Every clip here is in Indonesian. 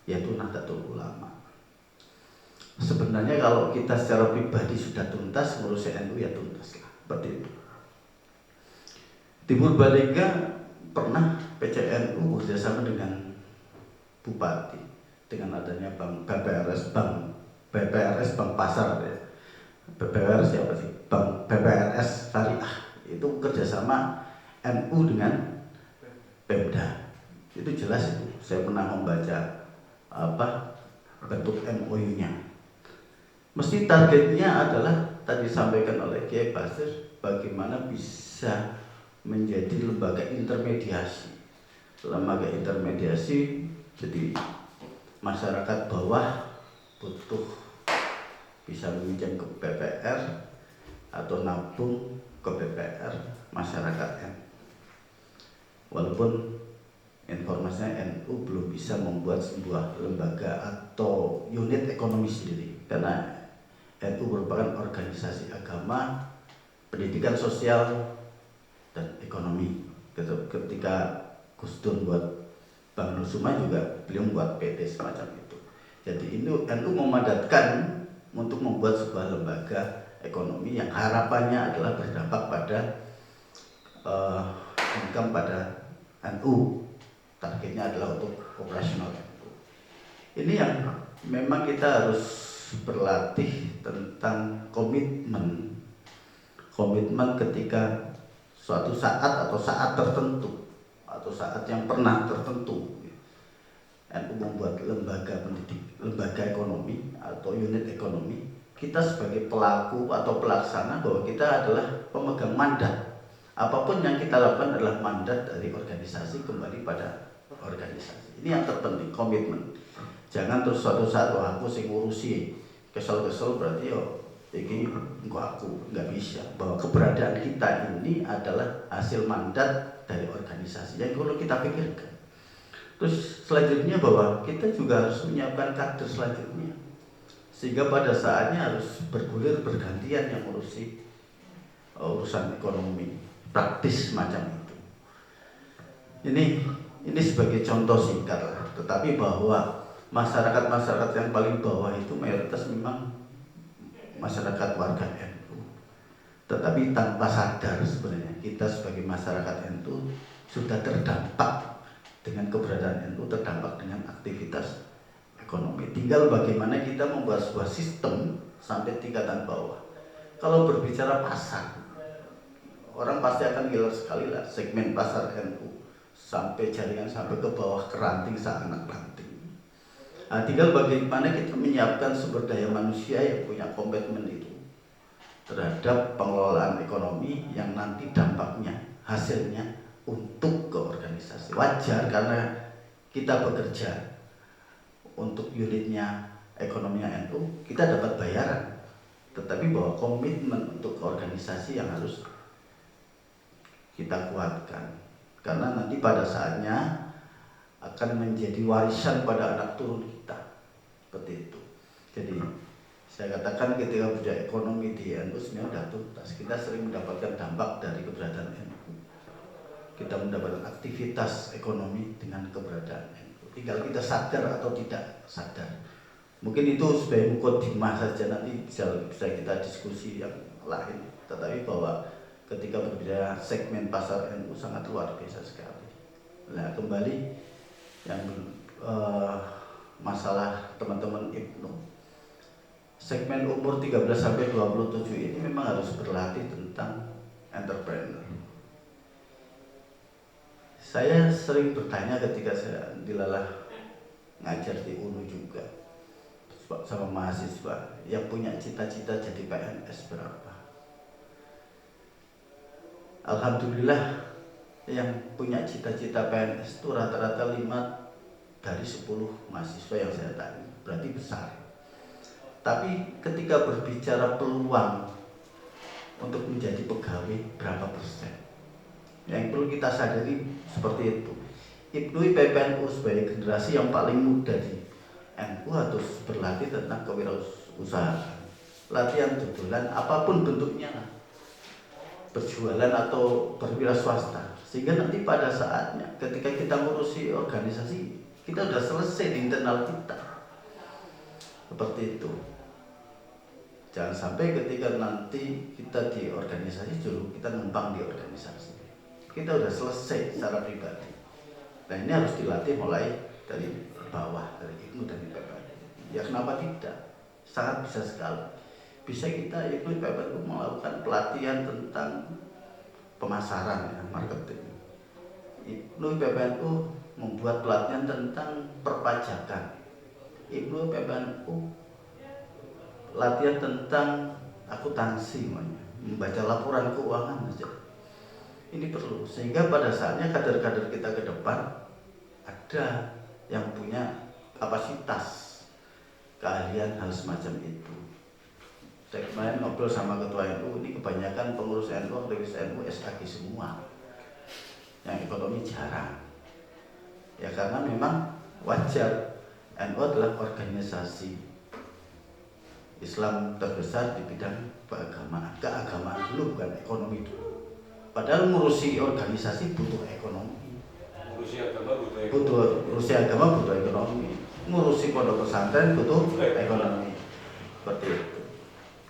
yaitu Nahdlatul Ulama. Sebenarnya kalau kita secara pribadi sudah tuntas ngurusi NU ya tuntas lah, seperti itu. Di Purbalingga pernah PCNU bekerjasama dengan Bupati dengan adanya Bank BPRS Bank Pasar ya. BPRS siapa sih? Bank BPRS Syariah itu kerjasama NU dengan Pemda. Itu jelas itu. Saya pernah membaca bentuk MOU-nya. Mesti targetnya adalah tadi disampaikan oleh Kiai Basir, bagaimana bisa menjadi lembaga intermediasi. Lembaga intermediasi, jadi masyarakat bawah butuh bisa meminjam ke BPR atau nabung ke BPR masyarakat. Walaupun informasinya NU belum bisa membuat sebuah lembaga atau unit ekonomi sendiri, karena NU merupakan organisasi agama, pendidikan sosial, dan ekonomi. Ketika Gus Dur buat Bank Nusuma juga beliau membuat PT semacam itu. Jadi NU memadatkan untuk membuat sebuah lembaga ekonomi yang harapannya adalah berdampak pada income pada NU. Targetnya adalah untuk operasional NU. Ini yang memang kita harus berlatih tentang komitmen ketika suatu saat atau saat tertentu atau saat yang pernah tertentu NU membuat lembaga ekonomi atau unit ekonomi, kita sebagai pelaku atau pelaksana bahwa kita adalah pemegang mandat. Apapun yang kita lakukan adalah mandat dari organisasi kembali pada organisasi. Ini yang terpenting, komitmen. Jangan terus suatu saat aku sing ngurusi, kesel-kesel berarti ini enggak, aku nggak bisa. Bahwa keberadaan kita ini adalah hasil mandat dari organisasi yang perlu kita pikirkan. Terus selanjutnya bahwa kita juga harus menyiapkan kader selanjutnya, sehingga pada saatnya harus bergulir bergantian yang ngurusi urusan ekonomi praktis macam itu. Ini sebagai contoh singkat lah. Tetapi bahwa masyarakat yang paling bawah itu mayoritas memang masyarakat warga NU. Tetapi tanpa sadar sebenarnya kita sebagai masyarakat NU sudah terdampak dengan keberadaan NU, terdampak dengan aktivitas ekonomi. Tinggal bagaimana kita membuat sebuah sistem sampai tingkatan bawah. Kalau berbicara pasar, orang pasti akan gila sekali lah segmen pasar NU sampai jaringan sampai ke bawah ke ranting seanak ranting. Nah, tinggal bagaimana kita menyiapkan sumber daya manusia yang punya komitmen itu terhadap pengelolaan ekonomi yang nanti dampaknya, hasilnya untuk ke organisasi. Wajar karena kita bekerja untuk unitnya ekonominya NU, kita dapat bayaran. Tetapi bahwa komitmen untuk ke organisasi yang harus kita kuatkan. Karena nanti pada saatnya akan menjadi warisan pada anak turun kita. Seperti itu. Jadi saya katakan ketika budaya ekonomi di NU sebenarnya sudah tuntas. Kita sering mendapatkan dampak dari keberadaan NU. Kita mendapatkan aktivitas ekonomi dengan keberadaan NU. Tinggal kita sadar atau tidak sadar. Mungkin itu sebagai mukadimah saja, nanti bisa kita diskusi yang lain. Tetapi bahwa ketika berbicara segmen pasar NU sangat luar biasa sekali. Nah, kembali yang masalah teman-teman Ibnu, segmen umur 13 sampai 27 ini memang harus berlatih tentang entrepreneur. Saya sering bertanya ketika saya dilalah ngajar di UNU juga sama mahasiswa yang punya cita-cita jadi PNS berapa. Alhamdulillah yang punya cita-cita PNS itu rata-rata 5 dari 10 mahasiswa yang saya tanya, berarti besar. Tapi ketika berbicara peluang untuk menjadi pegawai berapa persen, yang perlu kita sadari seperti itu. Ibnu PPNU sebagai generasi yang paling muda di NU harus berlatih tentang kewirausahaan, latihan jualan apapun bentuknya, berjualan atau berwira swasta, sehingga nanti pada saatnya ketika kita ngurusi organisasi Kita udah selesai di internal kita. Seperti itu. Jangan sampai ketika nanti kita di organisasi dulu, kita numpang di organisasi. Kita udah selesai secara pribadi. Nah ini harus dilatih mulai dari bawah, dari ilmu dan IPPN. Ya kenapa tidak? Sangat bisa sekali. Bisa kita ilmu IPPN melakukan pelatihan tentang pemasaran, ya, marketing. Ilmu IPPN membuat pelatihan tentang perpajakan. Ilmu IPPN latihan tentang akuntansi, membaca laporan keuangan saja. Ini perlu, sehingga pada saatnya kader-kader kita ke depan ada yang punya kapasitas, keahlian hal semacam itu. Saya kemarin ngobrol sama ketua NU, ini kebanyakan pengurus NU, aktivis NU SAG semua, yang ekonomi jarang. Ya karena memang wajar, NU adalah organisasi Islam terbesar di bidang keagamaan dulu, bukan ekonomi dulu. Padahal ngurusi organisasi butuh ekonomi. Ngurusi agama butuh ekonomi. Ngurusi pondok pesantren butuh ekonomi. Seperti itu.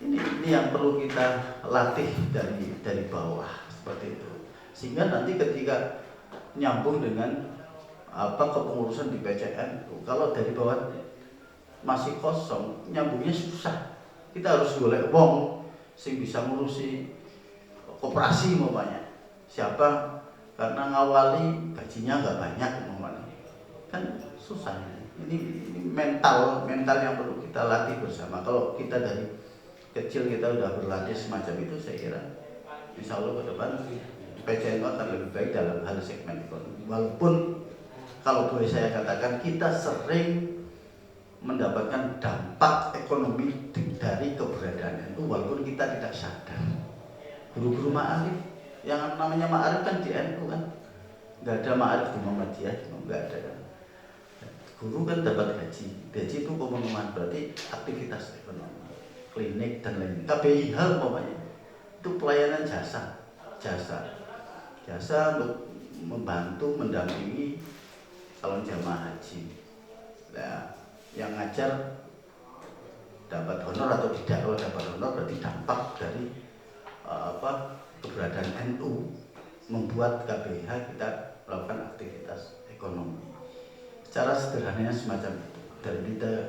Ini yang perlu kita latih dari bawah, seperti itu. Sehingga nanti ketika nyambung dengan kepengurusan di PCN, kalau dari bawah masih kosong, nyambungnya susah. Kita harus golek wong sing bisa ngurusi koperasi umpamanya. Siapa? Karena ngawali gajinya nggak banyak umpamanya. Kan susah. Ini mental yang perlu kita latih bersama. Kalau kita dari kecil kita udah berlatih semacam itu, saya kira insya Allah ke depan PCN akan lebih baik dalam hal segmen ekonomi. Walaupun kalau boleh saya katakan kita sering mendapatkan dampak ekonomi dari keberadaan itu walaupun kita tidak sadar. Guru-guru ma'arif, yang namanya ma'arif kan di NU kan, nggak ada ma'arif di Muhammadiyah, nggak ada kan. Guru kan dapat gaji itu pemenuhan, berarti aktivitas ekonomi, klinik dan lain-lain. KBIH umpamanya itu pelayanan jasa untuk membantu mendampingi calon jamaah haji. Nah, yang ngajar dapat honor atau tidak. Kalau dapat honor berarti dampak dari keberadaan NU membuat KBH kita melakukan aktivitas ekonomi. Secara sederhananya semacam itu.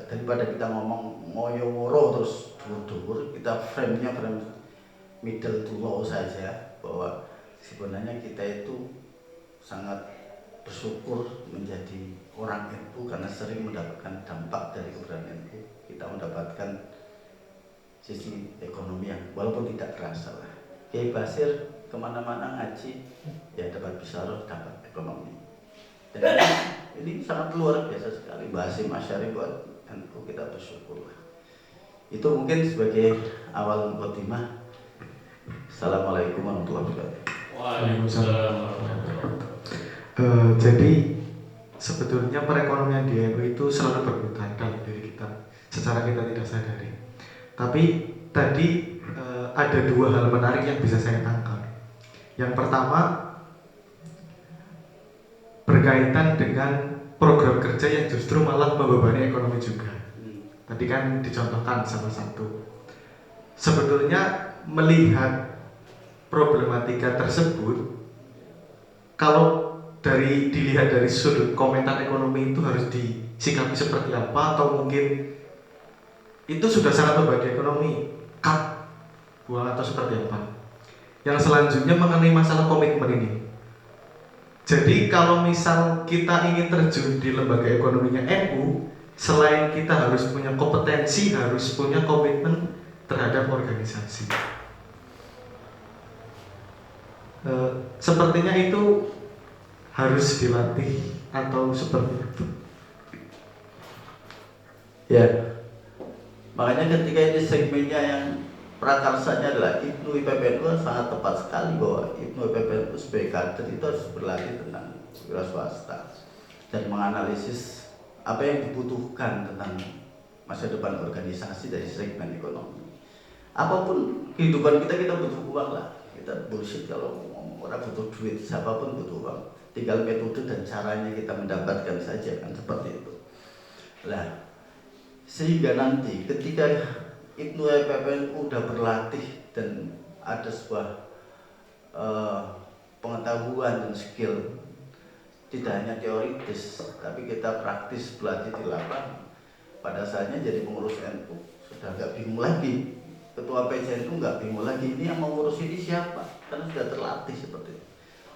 Daripada kita ngomong ngoyo-woro terus dur-dur, kita frame-nya frame middle to low saja, bahwa sebenarnya kita itu sangat bersyukur menjadi orang NU karena sering mendapatkan dampak dari keberadaan NU. Kita mendapatkan sisi ekonomi yang walaupun tidak terasa lah. Kiai Basir kemana-mana ngaji, ya dapat bisaroh, dapat ekonomi. Dan ini sangat luar biasa sekali. Bahasim Asy'ari buat NU, kita bersyukur lah. Itu mungkin sebagai awal mukadimah. Assalamualaikum warahmatullahi wabarakatuh. Waalaikumsalam. Jadi sebetulnya perekonomian di NU itu selalu berputar dalam diri kita secara kita tidak sadari. Tapi tadi ada dua hal menarik yang bisa saya tangkap. Yang pertama berkaitan dengan program kerja yang justru malah membebani ekonomi juga. Tadi kan dicontohkan salah satu. Sebetulnya melihat problematika tersebut, kalau dilihat dari sudut komentar ekonomi itu harus disikapi seperti apa, atau mungkin itu sudah sangat membebani ekonomi, cut, buang atau seperti apa. Yang selanjutnya mengenai masalah komitmen ini. Jadi kalau misal kita ingin terjun di lembaga ekonominya NU, selain kita harus punya kompetensi, harus punya komitmen terhadap organisasi. Sepertinya itu harus dilatih atau seperti itu. Ya, makanya ketika ini segmennya yang prakarsanya adalah Ibnu IPPNU, sangat tepat sekali bahwa Ibnu IPPNU sebagai kader itu harus berlatih tentang wira swasta dan menganalisis apa yang dibutuhkan tentang masa depan organisasi dari segmen ekonomi. Apapun kehidupan kita butuh uang lah. Kita bullshit kalau ngomong orang butuh duit, siapapun butuh uang. tinggal metode dan caranya kita mendapatkan saja, kan seperti itu. Nah, sehingga nanti ketika Ibnu PPNU udah berlatih dan ada sebuah pengetahuan dan skill, tidak hanya teoritis tapi kita praktis belajar di lapangan, pada saatnya jadi pengurus NU sudah nggak bingung lagi, ketua PCNU nggak bingung lagi ini yang mau ngurus ini siapa, karena sudah terlatih seperti itu.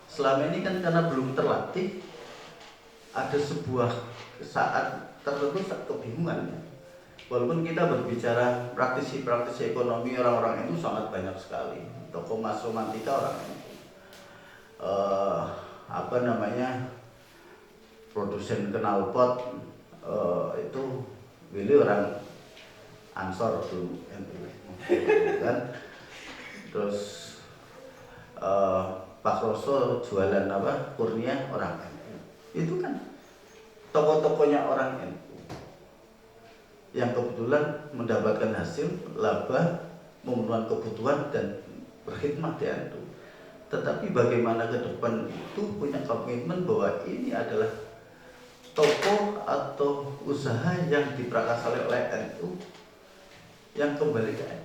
Selama ini kan karena belum terlatih, ada sebuah saat tertentu kebingungan. Walaupun kita berbicara praktisi ekonomi, orang-orang itu sangat banyak sekali. Toko Mas Romantika orang itu, produsen knalpot itu Willy orang Ansor dulu, kan. Terus Pak Roso jualan Kurnia orang NU. Itu kan toko-tokonya orang NU yang kebetulan mendapatkan hasil laba, memenuhi kebutuhan dan berkhidmat di NU. Tetapi bagaimana ke depan itu punya komitmen bahwa ini adalah toko atau usaha yang diprakarsai oleh NU yang kembali ke NU.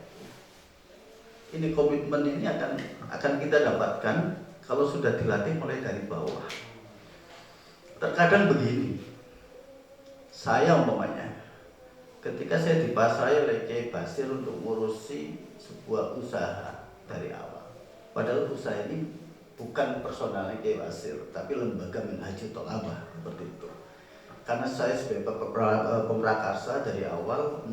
Ini komitmen ini akan kita dapatkan kalau sudah dilatih mulai dari bawah. Terkadang begini, saya umpamanya ketika saya dipasrai oleh Kiai Basir untuk ngurusi sebuah usaha dari awal, padahal usaha ini bukan personalnya Kiai Basir, tapi lembaga Minhajul Thalabah seperti itu. Karena saya sebagai pemrakarsa dari awal